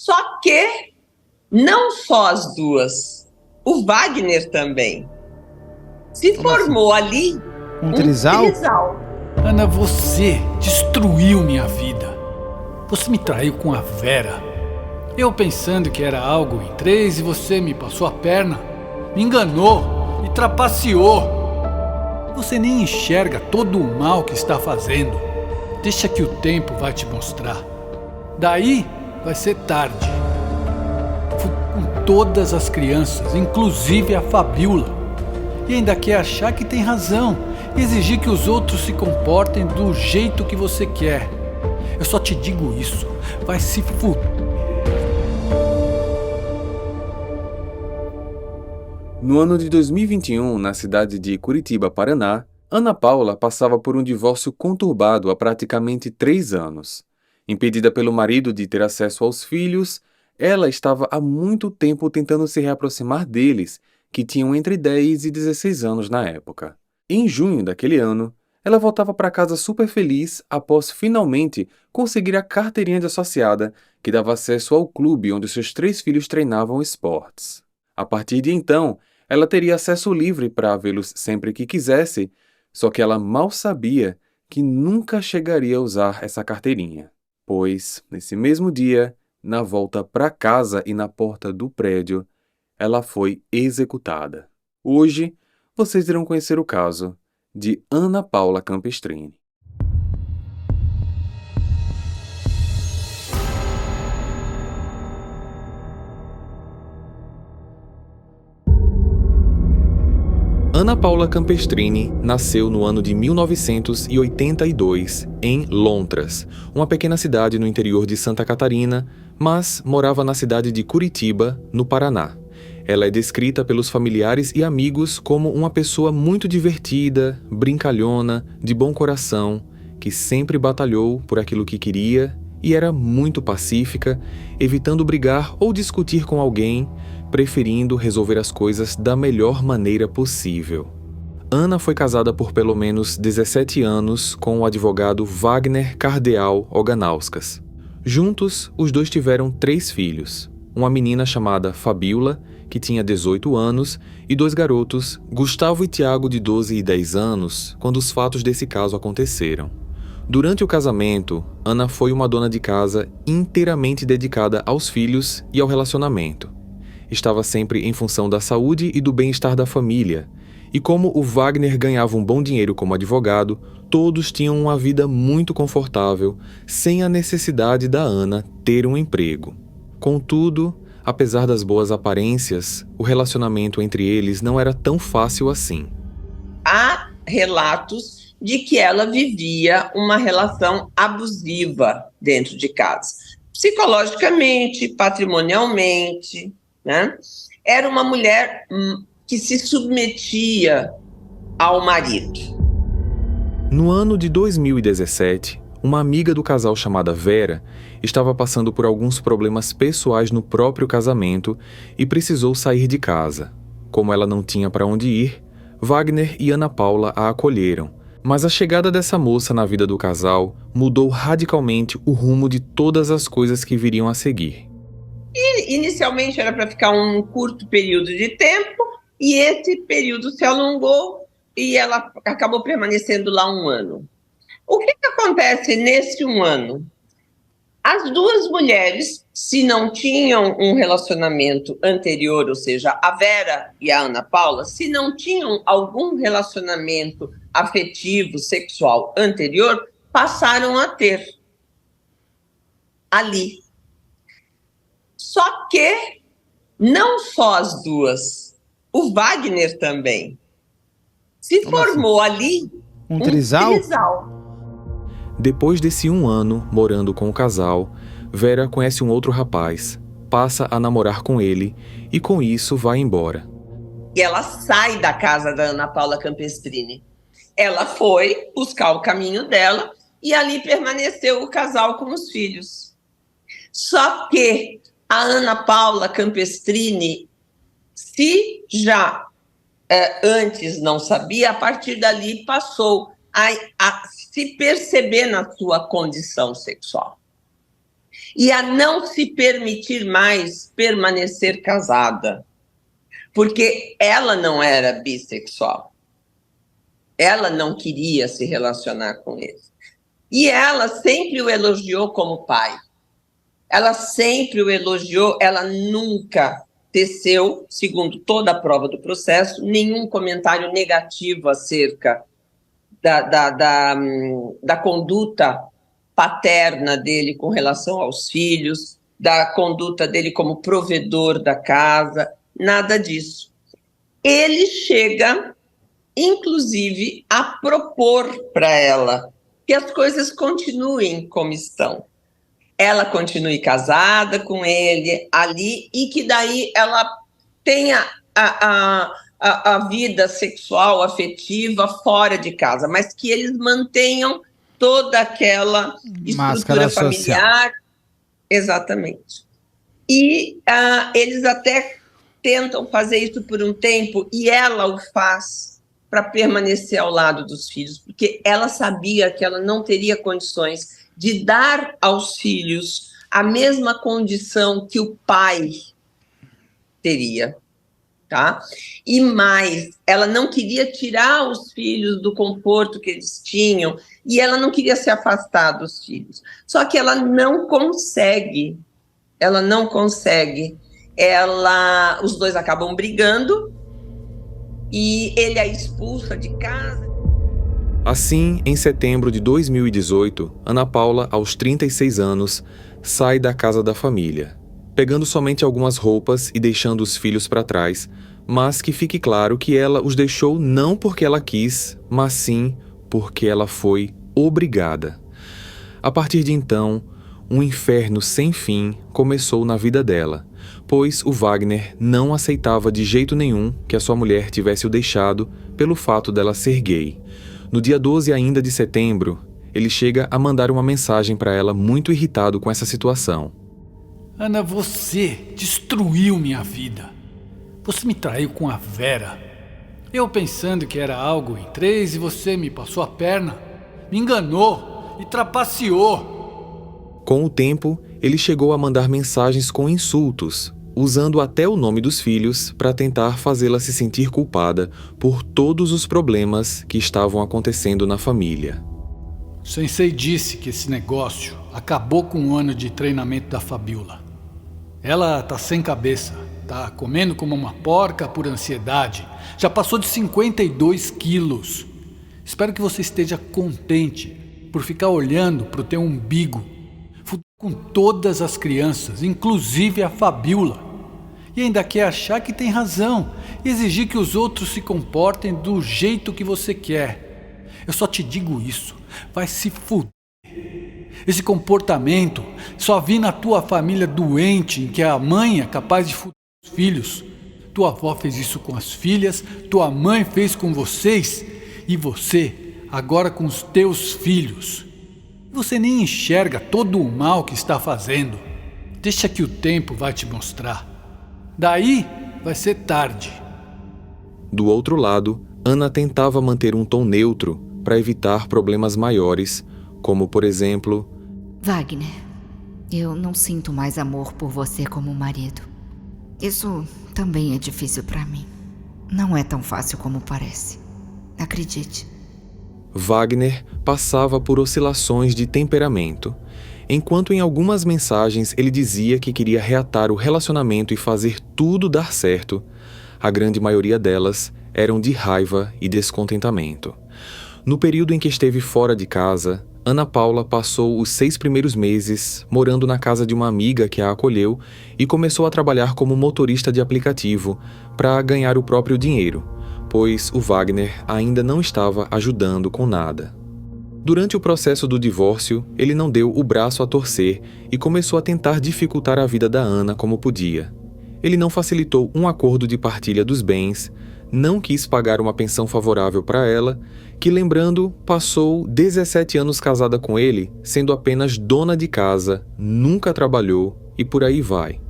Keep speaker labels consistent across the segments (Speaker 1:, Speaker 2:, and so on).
Speaker 1: Só que não só as duas, o Wagner também. Se
Speaker 2: Como assim?
Speaker 1: formou ali
Speaker 2: Um trisal?
Speaker 3: Ana, você destruiu minha vida. Você me traiu com a Vera. Eu pensando que era algo em três e você me passou a perna. Me enganou, me trapaceou. Você nem enxerga todo o mal que está fazendo. Deixa que o tempo vai te mostrar. Daí vai ser tarde. Fui com todas as crianças, inclusive a Fabiola. E ainda quer achar que tem razão e exigir que os outros se comportem do jeito que você quer. Eu só te digo isso. Vai se fuder.
Speaker 4: No ano de 2021, na cidade de Curitiba, Paraná, Ana Paula passava por um divórcio conturbado há praticamente 3 anos. Impedida pelo marido de ter acesso aos filhos, ela estava há muito tempo tentando se reaproximar deles, que tinham entre 10 e 16 anos na época. Em junho daquele ano, ela voltava para casa super feliz após finalmente conseguir a carteirinha de associada, que dava acesso ao clube onde seus 3 filhos treinavam esportes. A partir de então, ela teria acesso livre para vê-los sempre que quisesse, só que ela mal sabia que nunca chegaria a usar essa carteirinha, pois, nesse mesmo dia, na volta para casa e na porta do prédio, ela foi executada. Hoje, vocês irão conhecer o caso de Ana Paula Campestrini. Ana Paula Campestrini nasceu no ano de 1982 em Lontras, uma pequena cidade no interior de Santa Catarina, mas morava na cidade de Curitiba, no Paraná. Ela é descrita pelos familiares e amigos como uma pessoa muito divertida, brincalhona, de bom coração, que sempre batalhou por aquilo que queria e era muito pacífica, evitando brigar ou discutir com alguém, preferindo resolver as coisas da melhor maneira possível. Ana foi casada por pelo menos 17 anos com o advogado Wagner Cardeal Oganauskas. Juntos, os dois tiveram 3 filhos, uma menina chamada Fabiola, que tinha 18 anos, e 2 garotos, Gustavo e Tiago, de 12 e 10 anos, quando os fatos desse caso aconteceram. Durante o casamento, Ana foi uma dona de casa inteiramente dedicada aos filhos e ao relacionamento. Estava sempre em função da saúde e do bem-estar da família, e como o Wagner ganhava um bom dinheiro como advogado, todos tinham uma vida muito confortável, sem a necessidade da Ana ter um emprego. Contudo, apesar das boas aparências, o relacionamento entre eles não era tão fácil assim.
Speaker 1: Há relatos de que ela vivia uma relação abusiva dentro de casa, psicologicamente, patrimonialmente, né? Era uma mulher que se submetia ao marido.
Speaker 4: No ano de 2017, uma amiga do casal chamada Vera estava passando por alguns problemas pessoais no próprio casamento e precisou sair de casa. Como ela não tinha para onde ir, Wagner e Ana Paula a acolheram, mas a chegada dessa moça na vida do casal mudou radicalmente o rumo de todas as coisas que viriam a seguir.
Speaker 1: E inicialmente era para ficar um curto período de tempo, e esse período se alongou e ela acabou permanecendo lá 1 ano. O que acontece nesse 1 ano? As 2 mulheres, se não tinham um relacionamento anterior, ou seja, a Vera e a Ana Paula, se não tinham algum relacionamento afetivo, sexual anterior, passaram a ter ali. Só que não só as duas, o Wagner também. Se
Speaker 2: Como
Speaker 1: formou
Speaker 2: assim?
Speaker 1: ali
Speaker 2: Um trisal?
Speaker 4: Depois desse 1 ano morando com o casal, Vera conhece um outro rapaz, passa a namorar com ele e com isso vai embora.
Speaker 1: E ela sai da casa da Ana Paula Campestrini. Ela foi buscar o caminho dela e ali permaneceu o casal com os filhos. Só que a Ana Paula Campestrini, se já antes não sabia, a partir dali passou a se perceber na sua condição sexual. e a não se permitir mais permanecer casada, porque ela não era bissexual. Ela não queria se relacionar com ele. E ela sempre o elogiou como pai. Ela sempre o elogiou, ela nunca teceu, segundo toda a prova do processo, nenhum comentário negativo acerca da conduta paterna dele com relação aos filhos, da conduta dele como provedor da casa, nada disso. Ele chega, inclusive, a propor para ela que as coisas continuem como estão. Ela continue casada com ele ali e que daí ela tenha a vida sexual, afetiva fora de casa, mas que eles mantenham toda aquela estrutura familiar. Exatamente. E eles até tentam fazer isso por um tempo e ela o faz para permanecer ao lado dos filhos, porque ela sabia que ela não teria condições de dar aos filhos a mesma condição que o pai teria, tá? E mais, ela não queria tirar os filhos do conforto que eles tinham e ela não queria se afastar dos filhos. Só que ela não consegue. Os dois acabam brigando e ele a expulsa de casa.
Speaker 4: Assim, em setembro de 2018, Ana Paula, aos 36 anos, sai da casa da família, pegando somente algumas roupas e deixando os filhos para trás, mas que fique claro que ela os deixou não porque ela quis, mas sim porque ela foi obrigada. A partir de então, um inferno sem fim começou na vida dela, pois o Wagner não aceitava de jeito nenhum que a sua mulher tivesse o deixado pelo fato dela ser gay. No dia 12 ainda de setembro, ele chega a mandar uma mensagem para ela muito irritado com essa situação.
Speaker 3: Ana, você destruiu minha vida. Você me traiu com a Vera. Eu pensando que era algo em 3 e você me passou a perna, me enganou e trapaceou.
Speaker 4: Com o tempo, ele chegou a mandar mensagens com insultos, usando até o nome dos filhos para tentar fazê-la se sentir culpada por todos os problemas que estavam acontecendo na família.
Speaker 3: O sensei disse que esse negócio acabou com um ano de treinamento da Fabiola. Ela tá sem cabeça, tá comendo como uma porca por ansiedade, já passou de 52 quilos. Espero que você esteja contente por ficar olhando pro teu umbigo, com todas as crianças, inclusive a Fabiola. E ainda quer achar que tem razão e exigir que os outros se comportem do jeito que você quer. Eu só te digo isso, vai se fuder. Esse comportamento só vi na tua família doente, em que a mãe é capaz de fuder os filhos. Tua avó fez isso com as filhas, tua mãe fez com vocês e você agora com os teus filhos. Você nem enxerga todo o mal que está fazendo. Deixa que o tempo vai te mostrar. Daí vai ser tarde.
Speaker 4: Do outro lado, Ana tentava manter um tom neutro para evitar problemas maiores, como, por exemplo...
Speaker 5: Wagner, eu não sinto mais amor por você como marido. Isso também é difícil para mim. Não é tão fácil como parece. Acredite.
Speaker 4: Wagner passava por oscilações de temperamento. Enquanto em algumas mensagens ele dizia que queria reatar o relacionamento e fazer tudo dar certo, a grande maioria delas eram de raiva e descontentamento. No período em que esteve fora de casa, Ana Paula passou os 6 primeiros meses morando na casa de uma amiga que a acolheu e começou a trabalhar como motorista de aplicativo para ganhar o próprio dinheiro, pois o Wagner ainda não estava ajudando com nada. Durante o processo do divórcio, ele não deu o braço a torcer e começou a tentar dificultar a vida da Ana como podia. Ele não facilitou um acordo de partilha dos bens, não quis pagar uma pensão favorável para ela, que, lembrando, passou 17 anos casada com ele, sendo apenas dona de casa, nunca trabalhou e por aí vai.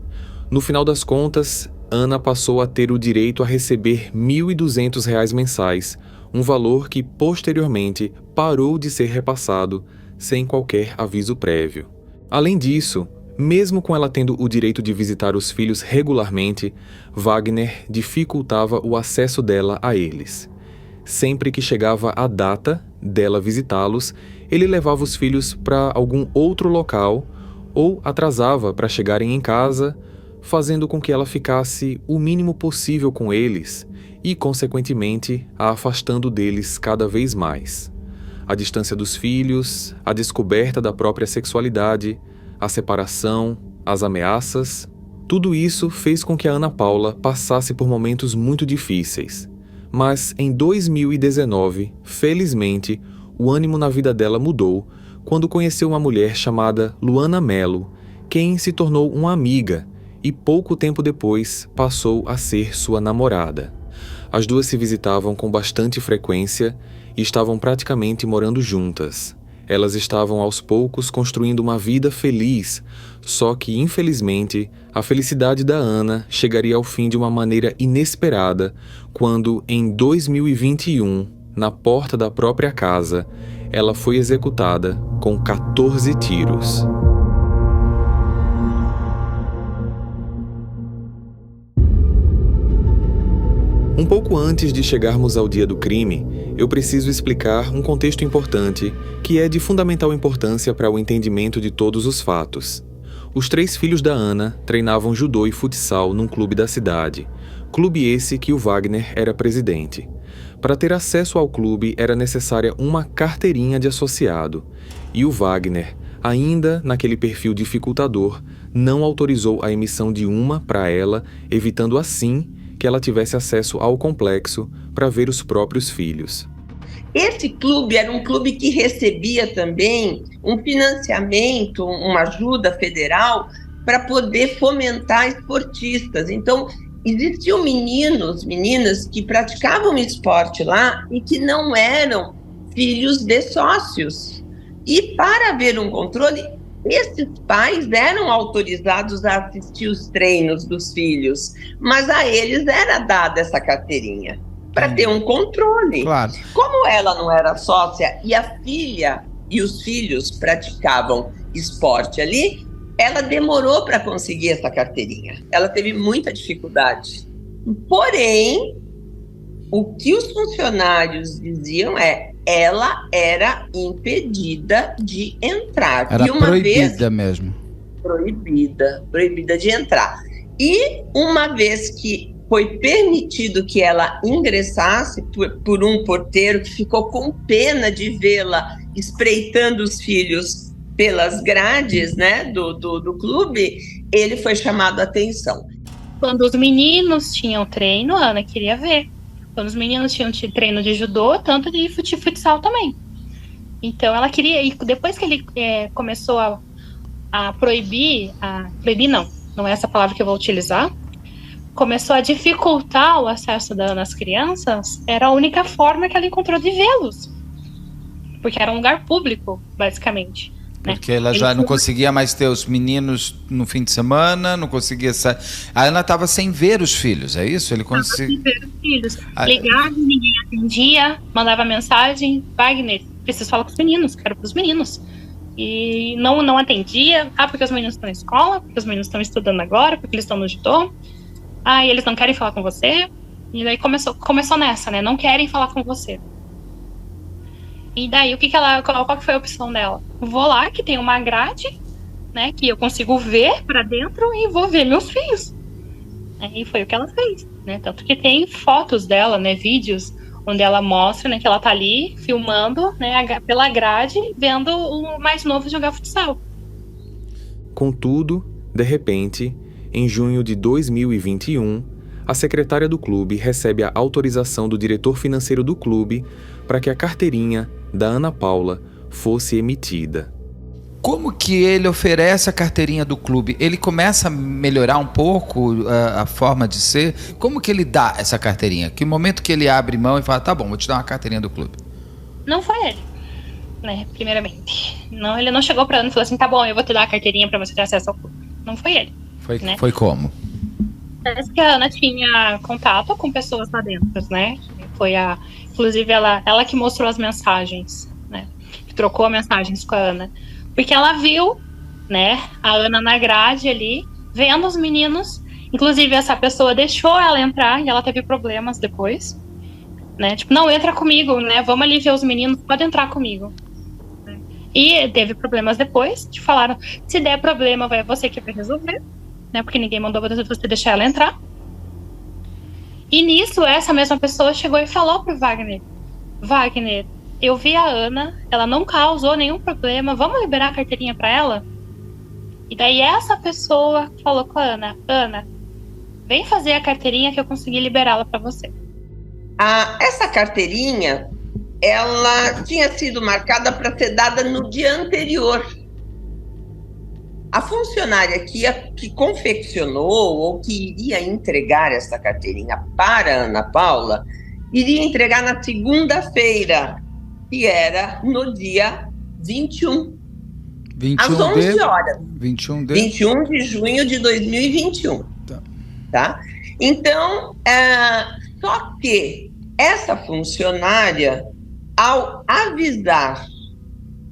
Speaker 4: No final das contas, Ana passou a ter o direito a receber R$ 1.200 mensais, um valor que posteriormente parou de ser repassado sem qualquer aviso prévio. Além disso, Mesmo com ela tendo o direito de visitar os filhos regularmente, Wagner dificultava o acesso dela a eles. Sempre que chegava a data dela visitá-los, ele levava os filhos para algum outro local ou atrasava para chegarem em casa, fazendo com que ela ficasse o mínimo possível com eles e, consequentemente, a afastando deles cada vez mais. A distância dos filhos, a descoberta da própria sexualidade, a separação, as ameaças, tudo isso fez com que a Ana Paula passasse por momentos muito difíceis. Mas em 2019, felizmente, o ânimo na vida dela mudou quando conheceu uma mulher chamada Luana Mello, quem se tornou uma amiga e pouco tempo depois passou a ser sua namorada. As duas se visitavam com bastante frequência e estavam praticamente morando juntas. Elas estavam aos poucos construindo uma vida feliz, só que, infelizmente, a felicidade da Ana chegaria ao fim de uma maneira inesperada quando, em 2021, na porta da própria casa, ela foi executada com 14 tiros. Um pouco antes de chegarmos ao dia do crime, eu preciso explicar um contexto importante que é de fundamental importância para o entendimento de todos os fatos. Os 3 filhos da Ana treinavam judô e futsal num clube da cidade, clube esse que o Wagner era presidente. Para ter acesso ao clube era necessária uma carteirinha de associado, e o Wagner, ainda naquele perfil dificultador, não autorizou a emissão de uma para ela, evitando assim que ela tivesse acesso ao complexo para ver os próprios filhos.
Speaker 1: Esse clube era um clube que recebia também um financiamento, uma ajuda federal para poder fomentar esportistas. Então, existiam meninas que praticavam esporte lá e que não eram filhos de sócios. E para haver um controle, esses pais eram autorizados a assistir os treinos dos filhos, mas a eles era dada essa carteirinha para ter um controle.
Speaker 2: Claro.
Speaker 1: Como ela não era sócia e a filha e os filhos praticavam esporte ali, ela demorou para conseguir essa carteirinha. Ela teve muita dificuldade. Porém, o que os funcionários diziam ela era impedida de entrar.
Speaker 2: Era
Speaker 1: e uma
Speaker 2: proibida
Speaker 1: vez,
Speaker 2: mesmo.
Speaker 1: Proibida de entrar. E uma vez que foi permitido que ela ingressasse por um porteiro que ficou com pena de vê-la espreitando os filhos pelas grades, né, do clube, ele foi chamado a atenção.
Speaker 6: Quando os meninos tinham treino, a Ana queria ver. Quando os meninos tinham treino de judô, tanto de futsal também. Então ela queria, e depois que ele começou a proibir, não é essa palavra que eu vou utilizar, começou a dificultar o acesso da Ana às crianças, era a única forma que ela encontrou de vê-los. Porque era um lugar público, basicamente.
Speaker 2: Porque ela já não conseguia mais ter os meninos no fim de semana, não conseguia sair. A Ana estava sem ver os filhos, é isso? Ele conseguia
Speaker 6: ver os filhos. Ligava, ninguém atendia, mandava mensagem: Wagner, preciso falar com os meninos, quero para os meninos. E não atendia. Porque os meninos estão na escola, porque os meninos estão estudando agora, porque eles estão no judô. E eles não querem falar com você. E daí começou nessa, né? Não querem falar com você. E daí, qual que foi a opção dela? Vou lá, que tem uma grade, né, que eu consigo ver pra dentro e vou ver meus filhos. E foi o que ela fez, né? Tanto que tem fotos dela, né, vídeos, onde ela mostra, né, que ela tá ali filmando, né, pela grade, vendo o mais novo jogar futsal.
Speaker 4: Contudo, de repente, em junho de 2021, a secretária do clube recebe a autorização do diretor financeiro do clube para que a carteirinha da Ana Paula fosse emitida.
Speaker 2: Como que ele oferece a carteirinha do clube? Ele começa a melhorar um pouco a forma de ser? Como que ele dá essa carteirinha? Que momento que ele abre mão e fala, tá bom, vou te dar uma carteirinha do clube?
Speaker 6: Não foi ele, né, primeiramente. Não, ele não chegou pra Ana e falou assim, tá bom, eu vou te dar a carteirinha pra você ter acesso ao clube. Não foi ele.
Speaker 2: Foi como?
Speaker 6: Parece que a Ana tinha contato com pessoas lá dentro, né? Inclusive ela que mostrou as mensagens, né? Que trocou mensagens com a Ana. Porque ela viu né? A Ana na grade ali, vendo os meninos. Inclusive, essa pessoa deixou ela entrar e ela teve problemas depois, né? Tipo, não, entra comigo, né? Vamos ali ver os meninos, pode entrar comigo. E teve problemas depois, que falaram, se der problema, vai você que vai resolver, né? Porque ninguém mandou você deixar ela entrar. E nisso, essa mesma pessoa chegou e falou pro Wagner, Wagner, eu vi a Ana, ela não causou nenhum problema, vamos liberar a carteirinha pra ela? E daí essa pessoa falou com a Ana, Ana, vem fazer a carteirinha que eu consegui liberá-la pra você.
Speaker 1: Essa carteirinha, ela tinha sido marcada para ser dada no dia anterior. A funcionária que confeccionou ou que iria entregar essa carteirinha para a Ana Paula, iria entregar na segunda-feira, que era no dia 21.
Speaker 2: 21
Speaker 1: às 11 horas.
Speaker 2: 21
Speaker 1: de junho de 2021. Tá? Então, só que essa funcionária, ao avisar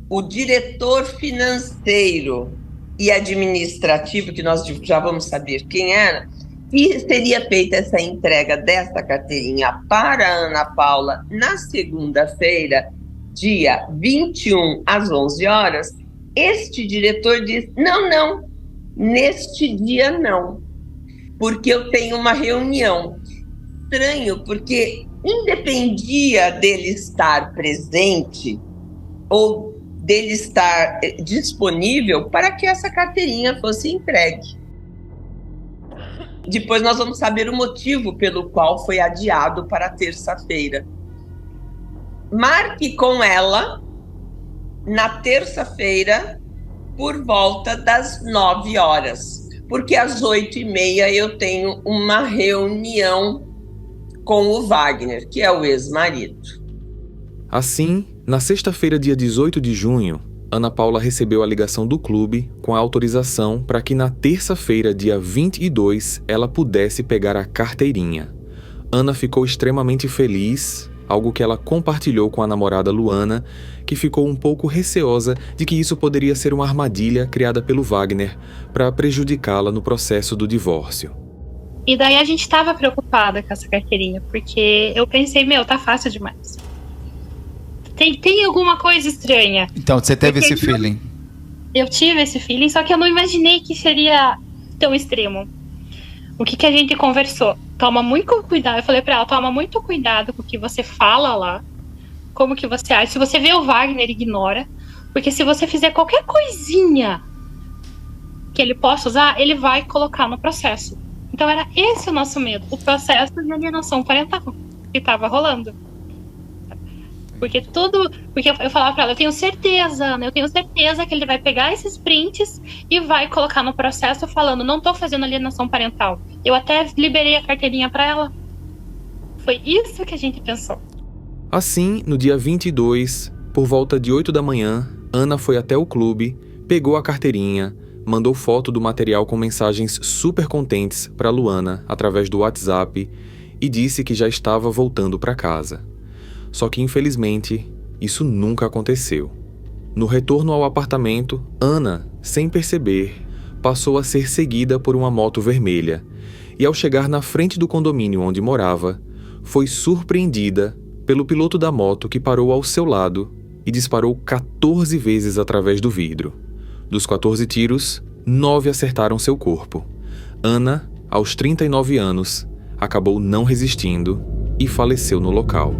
Speaker 1: o diretor financeiro e administrativo, que nós já vamos saber quem era, e seria feita essa entrega dessa carteirinha para a Ana Paula na segunda-feira, dia 21, às 11 horas, este diretor disse, não, neste dia não, porque eu tenho uma reunião. Estranho, porque independia dele estar presente ou dele estar disponível para que essa carteirinha fosse entregue. Depois nós vamos saber o motivo pelo qual foi adiado para terça-feira. Marque com ela na terça-feira por volta das 9 horas, porque às 8h30 eu tenho uma reunião com o Wagner, que é o ex-marido.
Speaker 4: Assim, na sexta-feira, dia 18 de junho, Ana Paula recebeu a ligação do clube com a autorização para que na terça-feira, dia 22, ela pudesse pegar a carteirinha. Ana ficou extremamente feliz, algo que ela compartilhou com a namorada Luana, que ficou um pouco receosa de que isso poderia ser uma armadilha criada pelo Wagner para prejudicá-la no processo do divórcio.
Speaker 6: E daí a gente tava preocupada com essa carteirinha, porque eu pensei, tá fácil demais. Tem alguma coisa estranha.
Speaker 2: Então, você teve esse feeling?
Speaker 6: Eu tive esse feeling, só que eu não imaginei que seria tão extremo. O que a gente conversou? Toma muito cuidado. Eu falei pra ela, toma muito cuidado com o que você fala lá. Como que você age. Se você vê o Wagner, ignora. Porque se você fizer qualquer coisinha que ele possa usar, ele vai colocar no processo. Então era esse o nosso medo. O processo de alienação parental que tava rolando. Porque eu falava pra ela, eu tenho certeza que ele vai pegar esses prints e vai colocar no processo falando, não tô fazendo alienação parental. Eu até liberei a carteirinha pra ela. Foi isso que a gente pensou.
Speaker 4: Assim, no dia 22, por volta de 8 da manhã, Ana foi até o clube, pegou a carteirinha, mandou foto do material com mensagens super contentes para Luana através do WhatsApp e disse que já estava voltando para casa. Só que, infelizmente, isso nunca aconteceu. No retorno ao apartamento, Ana, sem perceber, passou a ser seguida por uma moto vermelha e, ao chegar na frente do condomínio onde morava, foi surpreendida pelo piloto da moto que parou ao seu lado e disparou 14 vezes através do vidro. Dos 14 tiros, 9 acertaram seu corpo. Ana, aos 39 anos, acabou não resistindo e faleceu no local.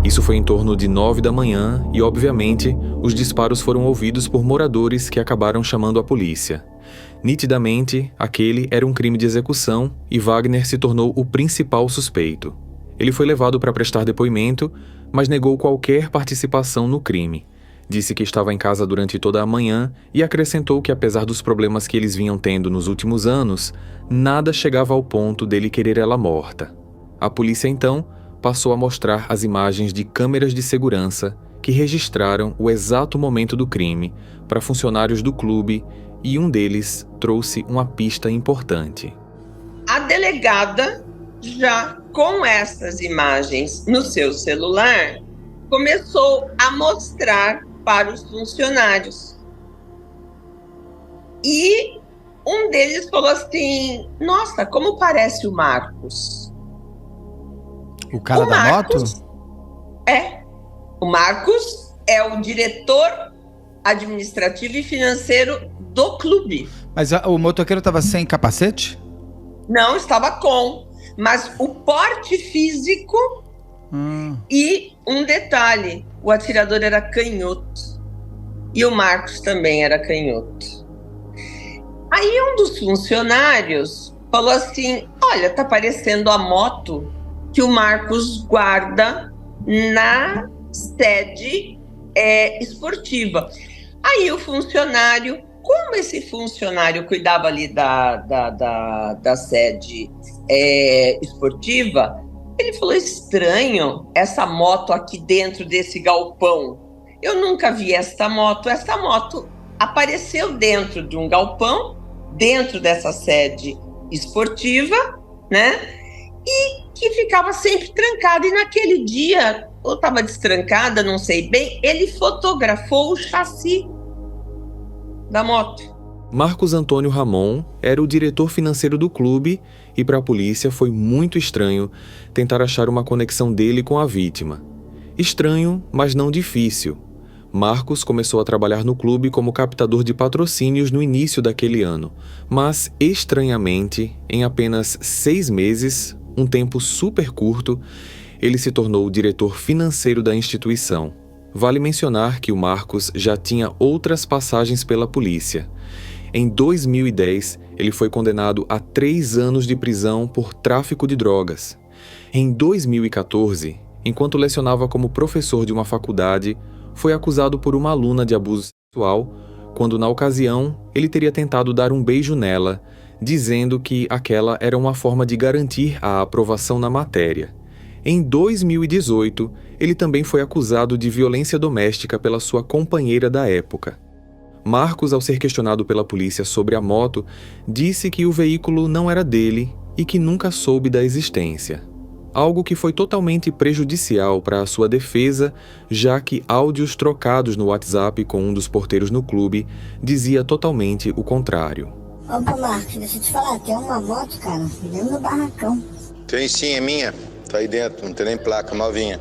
Speaker 4: Isso foi em torno de 9 da manhã e, obviamente, os disparos foram ouvidos por moradores que acabaram chamando a polícia. Nitidamente, aquele era um crime de execução e Wagner se tornou o principal suspeito. Ele foi levado para prestar depoimento, mas negou qualquer participação no crime. Disse que estava em casa durante toda a manhã e acrescentou que, apesar dos problemas que eles vinham tendo nos últimos anos, nada chegava ao ponto dele querer ela morta. A polícia, então, passou a mostrar as imagens de câmeras de segurança que registraram o exato momento do crime para funcionários do clube e um deles trouxe uma pista importante.
Speaker 1: A delegada já com essas imagens no seu celular, começou a mostrar para os funcionários. E um deles falou assim: nossa, como parece o Marcos.
Speaker 2: O cara da moto?
Speaker 1: O Marcos é o diretor administrativo e financeiro do clube.
Speaker 2: Mas o motoqueiro estava sem capacete?
Speaker 1: Não, estava com. Mas o porte físico e um detalhe, o atirador era canhoto. E o Marcos também era canhoto. Aí um dos funcionários falou assim: olha, tá parecendo a moto que o Marcos guarda na sede esportiva. Aí o funcionário, como esse funcionário cuidava ali da sede esportiva, ele falou: estranho essa moto aqui dentro desse galpão. Eu nunca vi esta moto. Essa moto apareceu dentro de um galpão, dentro dessa sede esportiva, né? E que ficava sempre trancada. E naquele dia, ou estava destrancada, não sei bem, ele fotografou o chassi da moto.
Speaker 4: Marcos Antônio Ramon era o diretor financeiro do clube e para a polícia foi muito estranho tentar achar uma conexão dele com a vítima. Estranho, mas não difícil. Marcos começou a trabalhar no clube como captador de patrocínios no início daquele ano, mas, estranhamente, em apenas 6 meses, um tempo super curto, ele se tornou o diretor financeiro da instituição. Vale mencionar que o Marcos já tinha outras passagens pela polícia. Em 2010, ele foi condenado a 3 anos de prisão por tráfico de drogas. Em 2014, enquanto lecionava como professor de uma faculdade, foi acusado por uma aluna de abuso sexual, quando na ocasião ele teria tentado dar um beijo nela, dizendo que aquela era uma forma de garantir a aprovação na matéria. Em 2018, ele também foi acusado de violência doméstica pela sua companheira da época. Marcos, ao ser questionado pela polícia sobre a moto, disse que o veículo não era dele e que nunca soube da existência. Algo que foi totalmente prejudicial para a sua defesa, já que áudios trocados no WhatsApp com um dos porteiros no clube dizia totalmente o contrário.
Speaker 7: Opa, Marcos, deixa eu te falar, tem uma moto, cara, dentro do barracão.
Speaker 8: Tem sim, é minha. Tá aí dentro, não tem nem placa, novinha.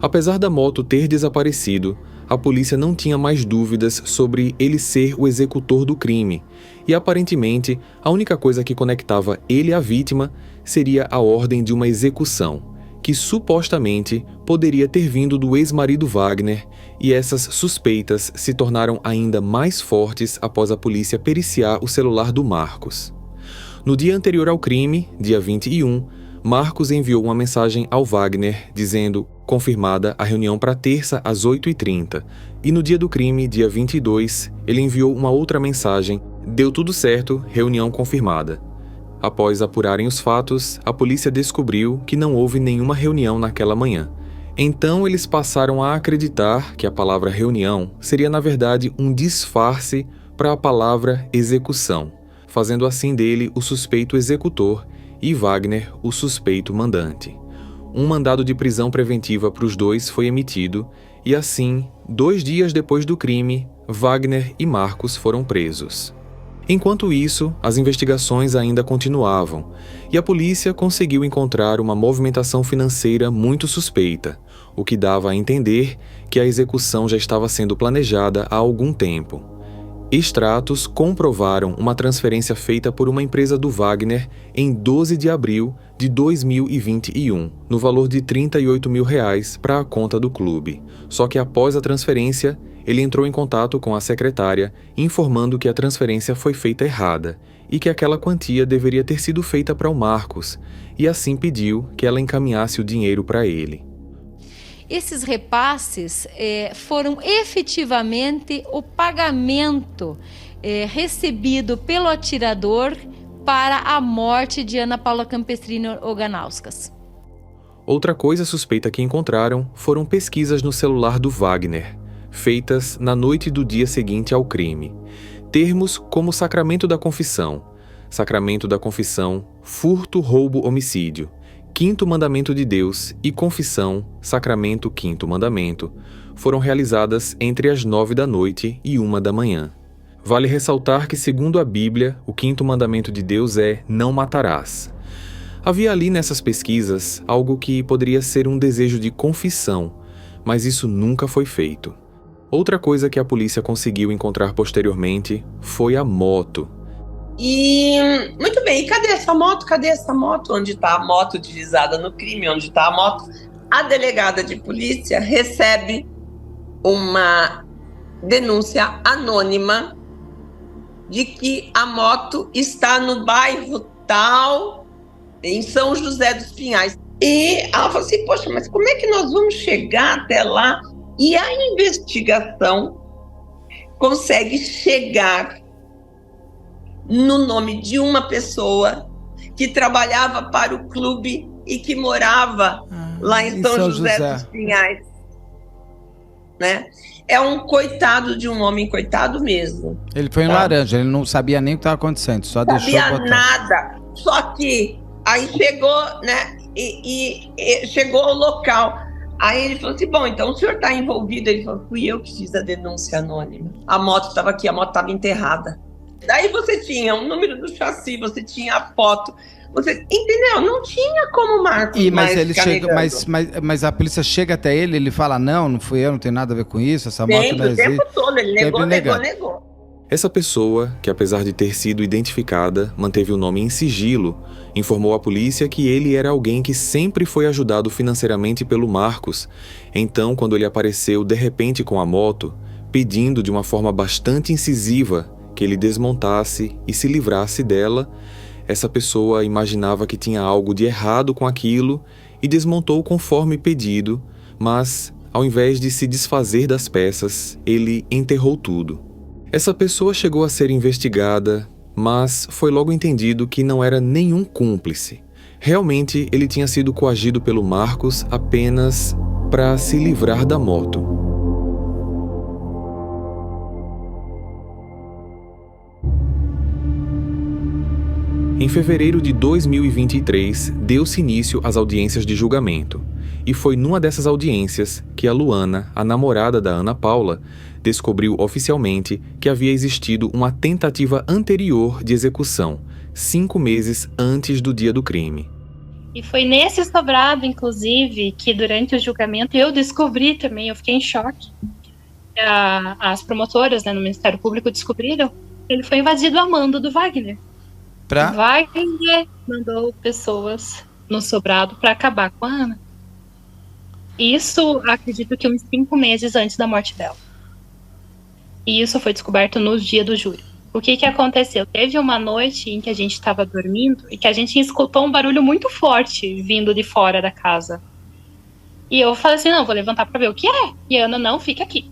Speaker 4: Apesar da moto ter desaparecido, a polícia não tinha mais dúvidas sobre ele ser o executor do crime, e aparentemente a única coisa que conectava ele à vítima seria a ordem de uma execução, que supostamente poderia ter vindo do ex-marido Wagner, e essas suspeitas se tornaram ainda mais fortes após a polícia periciar o celular do Marcos. No dia anterior ao crime, dia 21, Marcos enviou uma mensagem ao Wagner dizendo confirmada a reunião para terça às 8h30, e no dia do crime, dia 22, ele enviou uma outra mensagem: deu tudo certo, reunião confirmada. Após apurarem os fatos, a polícia descobriu que não houve nenhuma reunião naquela manhã. Então eles passaram a acreditar que a palavra reunião seria na verdade um disfarce para a palavra execução, fazendo assim dele o suspeito executor e Wagner o suspeito mandante. Um mandado de prisão preventiva para os dois foi emitido e assim, 2 dias depois do crime, Wagner e Marcos foram presos. Enquanto isso, as investigações ainda continuavam e a polícia conseguiu encontrar uma movimentação financeira muito suspeita, o que dava a entender que a execução já estava sendo planejada há algum tempo. Extratos comprovaram uma transferência feita por uma empresa do Wagner em 12 de abril de 2021, no valor de R$38 mil para a conta do clube. Só que após a transferência, ele entrou em contato com a secretária, informando que a transferência foi feita errada e que aquela quantia deveria ter sido feita para o Marcos, e assim pediu que ela encaminhasse o dinheiro para ele.
Speaker 9: Esses repasses foram efetivamente o pagamento recebido pelo atirador para a morte de Ana Paula Campestrini Oganauskas.
Speaker 4: Outra coisa suspeita que encontraram foram pesquisas no celular do Wagner, feitas na noite do dia seguinte ao crime. Termos como sacramento da confissão, furto, roubo, homicídio, Quinto Mandamento de Deus e Confissão, Sacramento Quinto Mandamento, foram realizadas entre as 9 da noite e 1 da manhã. Vale ressaltar que, segundo a Bíblia, o quinto mandamento de Deus é não matarás. Havia ali nessas pesquisas algo que poderia ser um desejo de confissão, mas isso nunca foi feito. Outra coisa que a polícia conseguiu encontrar posteriormente foi a moto.
Speaker 1: E, muito bem, e cadê essa moto? Cadê essa moto? Onde está a moto utilizada no crime? Onde está a moto? A delegada de polícia recebe uma denúncia anônima de que a moto está no bairro tal, em São José dos Pinhais. E ela falou assim, poxa, mas como é que nós vamos chegar até lá? E a investigação consegue chegar no nome de uma pessoa que trabalhava para o clube e que morava lá em São José dos Pinhais. Né? É um coitado de um homem, coitado mesmo.
Speaker 2: Ele foi em laranja, ele não sabia nem o que estava acontecendo, só deixou botar.
Speaker 1: Não sabia nada, só que aí chegou, né, e chegou ao local. Aí ele falou assim, bom, então o senhor está envolvido? Ele falou, fui eu que fiz a denúncia anônima. A moto estava aqui, a moto estava enterrada. Daí você tinha o número do chassi, você tinha a foto, você entendeu? Não tinha como o Marcos
Speaker 2: mas ele chega, mas a polícia chega até ele, ele fala, não fui eu, não tem nada a ver com isso, essa moto não existe.
Speaker 1: O tempo todo, ele negou.
Speaker 4: Essa pessoa, que apesar de ter sido identificada, manteve o nome em sigilo, informou à polícia que ele era alguém que sempre foi ajudado financeiramente pelo Marcos. Então, quando ele apareceu de repente com a moto, pedindo de uma forma bastante incisiva que ele desmontasse e se livrasse dela, essa pessoa imaginava que tinha algo de errado com aquilo e desmontou conforme pedido, mas, ao invés de se desfazer das peças, ele enterrou tudo. Essa pessoa chegou a ser investigada, mas foi logo entendido que não era nenhum cúmplice. Realmente, ele tinha sido coagido pelo Marcos apenas para se livrar da moto. Em fevereiro de 2023, deu-se início às audiências de julgamento. E foi numa dessas audiências que a Luana, a namorada da Ana Paula, descobriu oficialmente que havia existido uma tentativa anterior de execução, 5 meses antes do dia do crime.
Speaker 6: E foi nesse sobrado, inclusive, que durante o julgamento eu descobri também, eu fiquei em choque. As promotoras, né, no Ministério Público descobriram que ele foi invadido a mando do Wagner. Wagner mandou pessoas no sobrado para acabar com a Ana. Isso, acredito que uns 5 meses antes da morte dela. E isso foi descoberto no dia do júri. O que aconteceu? Teve uma noite em que a gente estava dormindo e que a gente escutou um barulho muito forte vindo de fora da casa. E eu falei assim, não, vou levantar para ver o que é. E a Ana, não, fica aqui.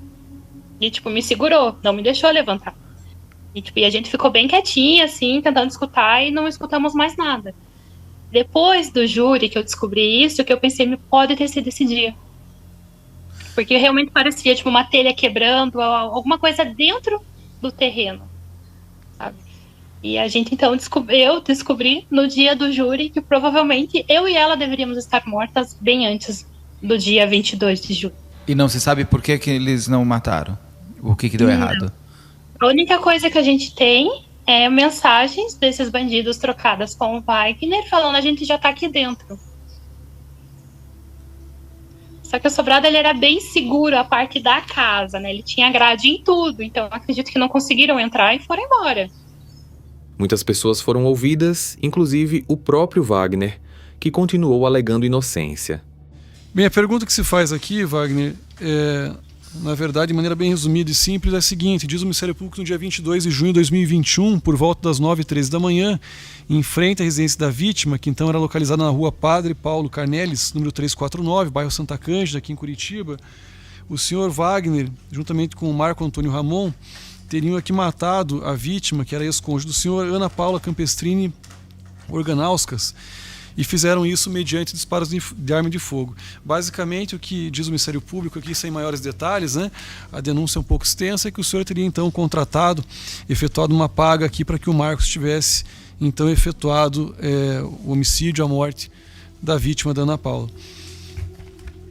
Speaker 6: E me segurou, não me deixou levantar. E a gente ficou bem quietinha, assim, tentando escutar e não escutamos mais nada. Depois do júri que eu descobri isso, que eu pensei, pode ter sido esse dia. Porque realmente parecia, uma telha quebrando, alguma coisa dentro do terreno, sabe? E a gente, então, eu descobri no dia do júri que provavelmente eu e ela deveríamos estar mortas bem antes do dia 22 de julho.
Speaker 2: E não se sabe por que eles não mataram? O que deu errado?
Speaker 6: A única coisa que a gente tem é mensagens desses bandidos trocadas com o Wagner, falando a gente já tá aqui dentro. Só que o sobrado ele era bem seguro, a parte da casa, né? Ele tinha grade em tudo, então acredito que não conseguiram entrar e foram embora.
Speaker 4: Muitas pessoas foram ouvidas, inclusive o próprio Wagner, que continuou alegando inocência.
Speaker 10: Bem, a pergunta que se faz aqui, Wagner, na verdade, de maneira bem resumida e simples, é a seguinte: diz o Ministério Público no dia 22 de junho de 2021, por volta das 9h13 da manhã, em frente à residência da vítima, que então era localizada na rua Padre Paulo Carnelis, número 349, bairro Santa Cândida, aqui em Curitiba, o senhor Wagner, juntamente com o Marco Antônio Ramon, teriam aqui matado a vítima, que era ex-cônjuge do senhor, Ana Paula Campestrini Organauskas, e fizeram isso mediante disparos de arma de fogo. Basicamente, o que diz o Ministério Público aqui, sem maiores detalhes, né, a denúncia é um pouco extensa, é que o senhor teria então contratado, efetuado uma paga aqui para que o Marcos tivesse então efetuado o homicídio, a morte da vítima da Ana Paula.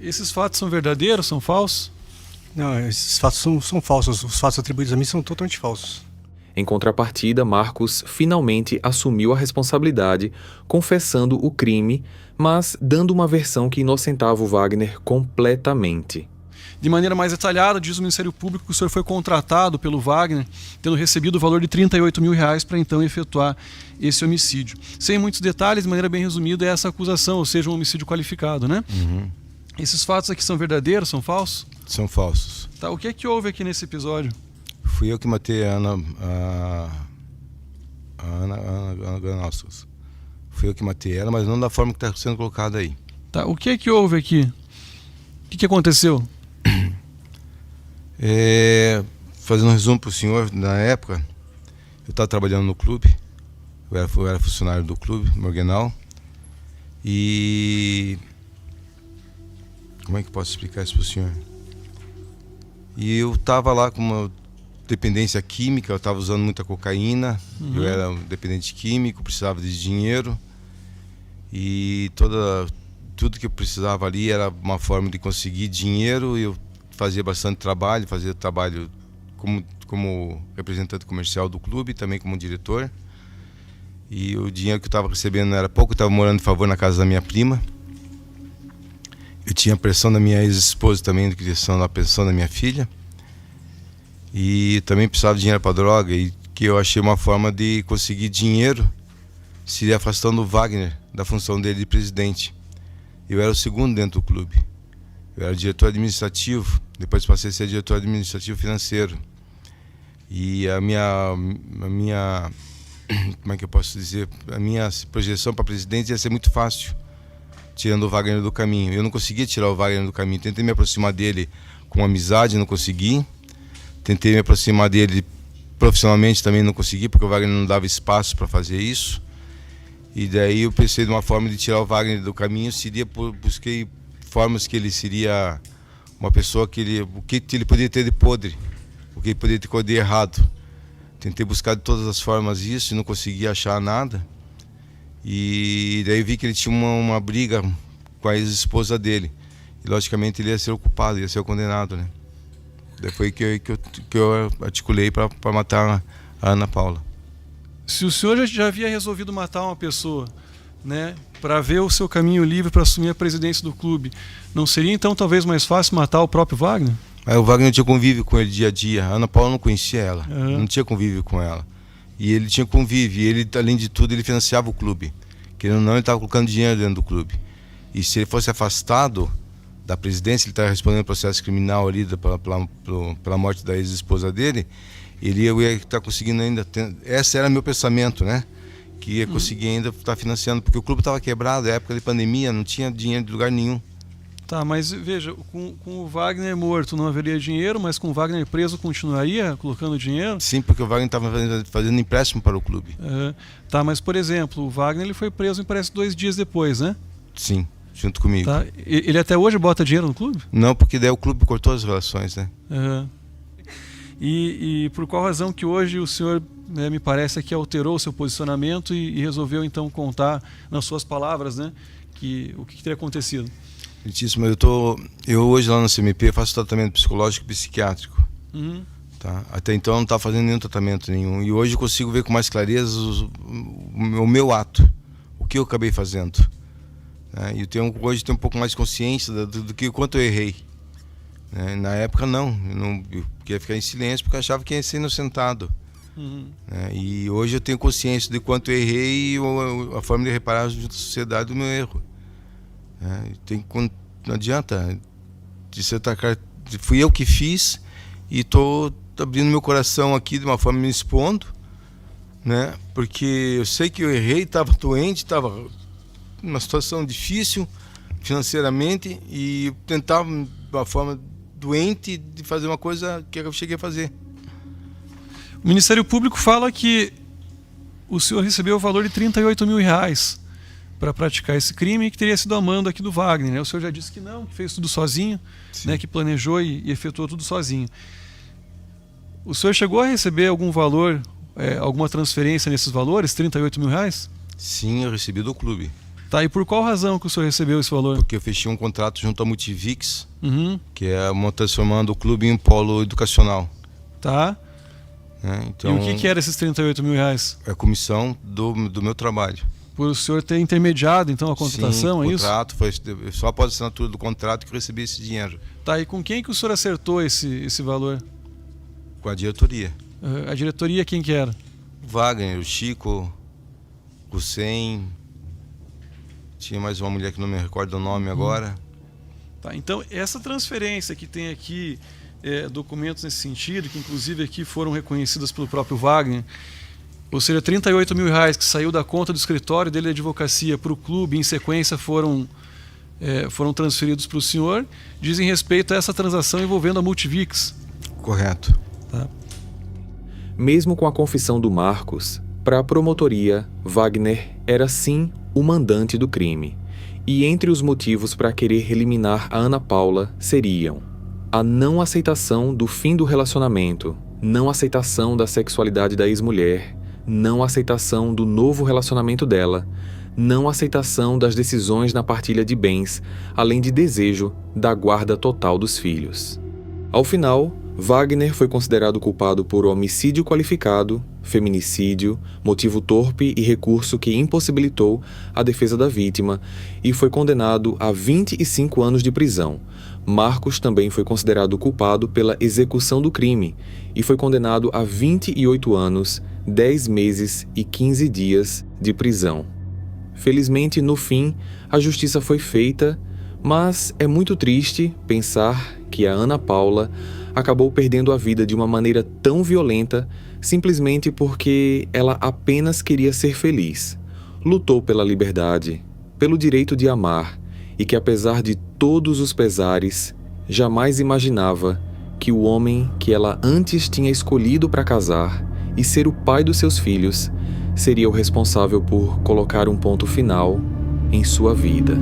Speaker 10: Esses fatos são verdadeiros, são falsos?
Speaker 11: Não, esses fatos são falsos. Os fatos atribuídos a mim são totalmente falsos.
Speaker 4: Em contrapartida, Marcos finalmente assumiu a responsabilidade, confessando o crime, mas dando uma versão que inocentava o Wagner completamente.
Speaker 10: De maneira mais detalhada, diz o Ministério Público que o senhor foi contratado pelo Wagner, tendo recebido o valor de R$38 mil para então efetuar esse homicídio. Sem muitos detalhes, de maneira bem resumida, é essa acusação, ou seja, um homicídio qualificado, né?
Speaker 12: Uhum.
Speaker 10: Esses fatos aqui são verdadeiros, são falsos?
Speaker 12: São falsos.
Speaker 10: Tá, o que é que houve aqui nesse episódio?
Speaker 12: Fui eu que matei a Ana Granauskas. Fui eu que matei ela, mas não da forma que está sendo colocada aí.
Speaker 10: Tá, o que é que houve aqui? O que aconteceu?
Speaker 12: Fazendo um resumo para o senhor, na época, eu estava trabalhando no clube, eu era funcionário do clube, Morgenal, e... Como é que eu posso explicar isso para o senhor? E eu estava lá com uma dependência química, eu estava usando muita cocaína, eu era um dependente químico, precisava de dinheiro, e tudo que eu precisava ali era uma forma de conseguir dinheiro. Eu fazia bastante trabalho, fazia trabalho como representante comercial do clube, também como diretor, e o dinheiro que eu estava recebendo não era pouco. Eu estava morando de favor na casa da minha prima. Eu tinha a pressão da minha ex-esposa também, da pensão da minha filha. E também precisava de dinheiro para droga, e que eu achei uma forma de conseguir dinheiro seria afastando o Wagner da função dele de presidente. Eu era o segundo dentro do clube. Eu era diretor administrativo, depois passei a ser diretor administrativo financeiro. E a minha como é que eu posso dizer? A minha projeção para presidente ia ser muito fácil, tirando o Wagner do caminho. Eu não conseguia tirar o Wagner do caminho. Tentei me aproximar dele com amizade, não consegui. Tentei me aproximar dele profissionalmente, também não consegui, porque o Wagner não dava espaço para fazer isso. E daí eu pensei de uma forma de tirar o Wagner do caminho, busquei formas que ele seria uma pessoa o que ele poderia ter de podre, o que ele poderia ter de errado. Tentei buscar de todas as formas isso e não consegui achar nada. E daí vi que ele tinha uma briga com a ex-esposa dele. E logicamente ele ia ser o culpado, ia ser o condenado, né? Daí foi que eu articulei para matar a Ana Paula.
Speaker 10: Se o senhor já havia resolvido matar uma pessoa, né, para ver o seu caminho livre para assumir a presidência do clube, não seria então talvez mais fácil matar o próprio Wagner?
Speaker 12: O Wagner tinha convívio com ele dia a dia. A Ana Paula não conhecia ela, não tinha convívio com ela. E ele tinha convívio, e ele, além de tudo, ele financiava o clube. Querendo ou não, ele estava colocando dinheiro dentro do clube. E se ele fosse afastado da presidência, ele estava respondendo processo criminal ali pela morte da ex-esposa dele, ele ia estar conseguindo ainda... Esse era meu pensamento, né? Que ia conseguir ainda estar financiando, porque o clube estava quebrado, é época de pandemia, não tinha dinheiro de lugar nenhum.
Speaker 10: Tá, mas veja, com o Wagner morto não haveria dinheiro, mas com o Wagner preso continuaria colocando dinheiro?
Speaker 12: Sim, porque o Wagner estava fazendo empréstimo para o clube.
Speaker 10: Tá, mas por exemplo, o Wagner ele foi preso, me parece, 2 dias depois, né?
Speaker 12: Sim, junto comigo.
Speaker 10: Tá. Ele até hoje bota dinheiro no clube?
Speaker 12: Não, porque daí o clube cortou as relações, né?
Speaker 10: E por qual razão que hoje o senhor, né, me parece que alterou o seu posicionamento e resolveu então contar nas suas palavras, né, o que teria acontecido?
Speaker 12: Muitíssimo. Eu hoje lá no CMP faço tratamento psicológico e psiquiátrico. Tá? Até então eu não estava fazendo nenhum tratamento nenhum. E hoje eu consigo ver com mais clareza o meu ato, o que eu acabei fazendo. E hoje tenho um pouco mais de consciência do que o quanto eu errei. Na época eu queria ficar em silêncio porque eu achava que ia ser inocentado. E hoje eu tenho consciência de quanto eu errei e a forma de reparar junto à sociedade do meu erro. Não adianta de se atacar. Fui eu que fiz e estou abrindo meu coração aqui de uma forma, me expondo, né? Porque eu sei que eu errei, estava doente, estava numa situação difícil financeiramente e tentava de uma forma doente de fazer uma coisa que eu cheguei a fazer.
Speaker 10: O Ministério Público fala que o senhor recebeu o valor de R$38 mil para praticar esse crime e que teria sido a mando aqui do Wagner, né? O senhor já disse que não, que fez tudo sozinho, né, que planejou e efetuou tudo sozinho. O senhor chegou a receber algum valor, alguma transferência nesses valores, R$38 mil?
Speaker 12: Sim, eu recebi do clube.
Speaker 10: Tá, e por qual razão que o senhor recebeu esse valor?
Speaker 12: Porque eu fechei um contrato junto à Multivix, que é transformando o clube em um polo educacional.
Speaker 10: Tá.
Speaker 12: Então,
Speaker 10: e o que era esses 38 mil reais?
Speaker 12: É a comissão do meu trabalho.
Speaker 10: Por o senhor ter intermediado, então, a contratação, é isso? Sim,
Speaker 12: contrato, foi só após a assinatura do contrato que eu recebi esse dinheiro.
Speaker 10: Tá, e com quem que o senhor acertou esse valor?
Speaker 12: Com a diretoria.
Speaker 10: A diretoria quem que era?
Speaker 12: O Wagner, o Chico, o Sen, tinha mais uma mulher que não me recordo o nome agora.
Speaker 10: Tá, então essa transferência que tem aqui, documentos nesse sentido, que inclusive aqui foram reconhecidas pelo próprio Wagner, ou seja, 38 mil reais que saiu da conta do escritório dele de advocacia para o clube, em sequência foram transferidos para o senhor, dizem respeito a essa transação envolvendo a Multivix.
Speaker 12: Correto.
Speaker 10: Tá.
Speaker 4: Mesmo com a confissão do Marcos, para a promotoria, Wagner era sim o mandante do crime. E entre os motivos para querer eliminar a Ana Paula seriam a não aceitação do fim do relacionamento, não aceitação da sexualidade da ex-mulher, não aceitação do novo relacionamento dela, não aceitação das decisões na partilha de bens, além de desejo da guarda total dos filhos. Ao final, Wagner foi considerado culpado por homicídio qualificado, feminicídio, motivo torpe e recurso que impossibilitou a defesa da vítima e foi condenado a 25 anos de prisão. Marcos também foi considerado culpado pela execução do crime e foi condenado a 28 anos, 10 meses e 15 dias de prisão. Felizmente, no fim, a justiça foi feita, mas é muito triste pensar que a Ana Paula acabou perdendo a vida de uma maneira tão violenta simplesmente porque ela apenas queria ser feliz. Lutou pela liberdade, pelo direito de amar e que, apesar de todos os pesares, jamais imaginava que o homem que ela antes tinha escolhido para casar e ser o pai dos seus filhos seria o responsável por colocar um ponto final em sua vida.